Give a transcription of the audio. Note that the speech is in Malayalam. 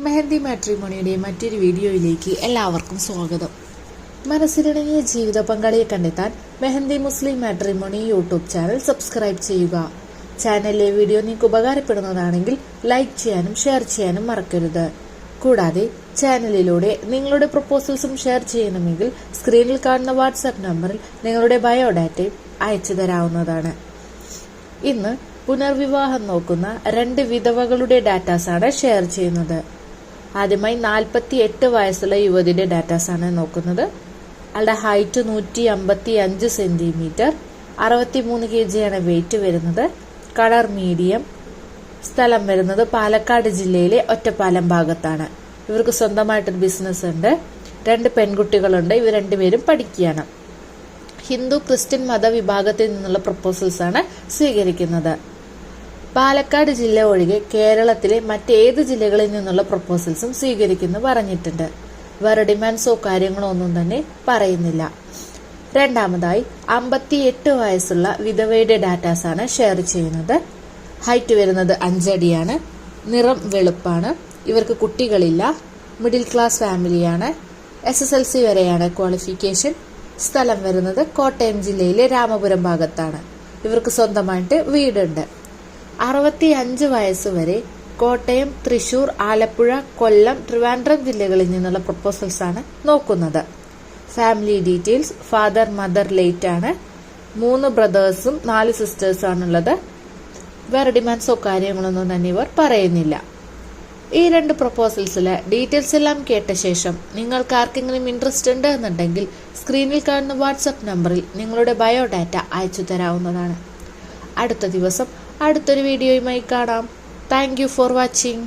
മെഹന്തി മാട്രിമോണിയുടെ മറ്റൊരു വീഡിയോയിലേക്ക് എല്ലാവർക്കും സ്വാഗതം. മനസ്സിലിണങ്ങിയ ജീവിത പങ്കാളിയെ കണ്ടെത്താൻ മെഹന്തി മുസ്ലിം മാട്രിമോണി യൂട്യൂബ് ചാനൽ സബ്സ്ക്രൈബ് ചെയ്യുക. ചാനലിലെ വീഡിയോ നിങ്ങൾക്ക് ഉപകാരപ്പെടുന്നതാണെങ്കിൽ ലൈക്ക് ചെയ്യാനും ഷെയർ ചെയ്യാനും മറക്കരുത്. കൂടാതെ ചാനലിലൂടെ നിങ്ങളുടെ പ്രപ്പോസൽസും ഷെയർ ചെയ്യണമെങ്കിൽ സ്ക്രീനിൽ കാണുന്ന വാട്സാപ്പ് നമ്പറിൽ നിങ്ങളുടെ ബയോഡാറ്റയും അയച്ചു തരാവുന്നതാണ്. ഇന്ന് പുനർവിവാഹം നോക്കുന്ന 2 വിധവകളുടെ ഡാറ്റാസാണ് ഷെയർ ചെയ്യുന്നത്. ആദ്യമായി 48 വയസ്സുള്ള യുവതിയുടെ ഡാറ്റാസാണ് നോക്കുന്നത്. ആളുടെ ഹൈറ്റ് 155 സെന്റിമീറ്റർ, 63 kg ആണ് വെയിറ്റ് വരുന്നത്. Colour medium. സ്ഥലം വരുന്നത് പാലക്കാട് ജില്ലയിലെ ഒറ്റപ്പാലം ഭാഗത്താണ്. ഇവർക്ക് സ്വന്തമായിട്ടൊരു ബിസിനസ് ഉണ്ട്. 2 പെൺകുട്ടികളുണ്ട്. ഇവർ രണ്ടുപേരും പഠിക്കുകയാണ്. ഹിന്ദു ക്രിസ്ത്യൻ മതവിഭാഗത്തിൽ നിന്നുള്ള പ്രപ്പോസൽസ് ആണ് സ്വീകരിക്കുന്നത്. പാലക്കാട് ജില്ല ഒഴികെ കേരളത്തിലെ മറ്റേത് ജില്ലകളിൽ നിന്നുള്ള പ്രപ്പോസൽസും സ്വീകരിക്കുന്നു പറഞ്ഞിട്ടുണ്ട്. വേറെ ഡിമാൻഡ്സോ കാര്യങ്ങളോ ഒന്നും തന്നെ പറയുന്നില്ല. രണ്ടാമതായി 58 വയസ്സുള്ള വിധവയുടെ ഡാറ്റാസാണ് ഷെയർ ചെയ്യുന്നത്. ഹൈറ്റ് വരുന്നത് 5 അടിയാണ്. നിറം വെളുപ്പാണ്. ഇവർക്ക് കുട്ടികളില്ല. മിഡിൽ ക്ലാസ് ഫാമിലിയാണ്. SSLC വരെയാണ് ക്വാളിഫിക്കേഷൻ. സ്ഥലം വരുന്നത് കോട്ടയം ജില്ലയിലെ രാമപുരം ഭാഗത്താണ്. ഇവർക്ക് സ്വന്തമായിട്ട് വീടുണ്ട്. 65 വയസ്സ് വരെ കോട്ടയം, തൃശൂർ, ആലപ്പുഴ, കൊല്ലം, ട്രിവാൻഡ്രം ജില്ലകളിൽ നിന്നുള്ള പ്രപ്പോസൽസ് ആണ് നോക്കുന്നത്. Family details: father, mother late ആണ്. 3 ബ്രദേഴ്സും 4 സിസ്റ്റേഴ്സും ആണുള്ളത്. വേറെ ഡിമാൻഡ്സോ കാര്യങ്ങളൊന്നും തന്നെ ഇവർ പറയുന്നില്ല. ഈ 2 പ്രപ്പോസൽസിലെ ഡീറ്റെയിൽസ് എല്ലാം കേട്ട ശേഷം നിങ്ങൾക്ക് ആർക്കെങ്കിലും ഇൻട്രസ്റ്റ് ഉണ്ട് എന്നുണ്ടെങ്കിൽ സ്ക്രീനിൽ കാണുന്ന വാട്സാപ്പ് നമ്പറിൽ നിങ്ങളുടെ ബയോഡാറ്റ അയച്ചു തരാവുന്നതാണ്. അടുത്ത ദിവസം അടുത്തൊരു വീഡിയോയുമായി കാണാം. Thank you for watching.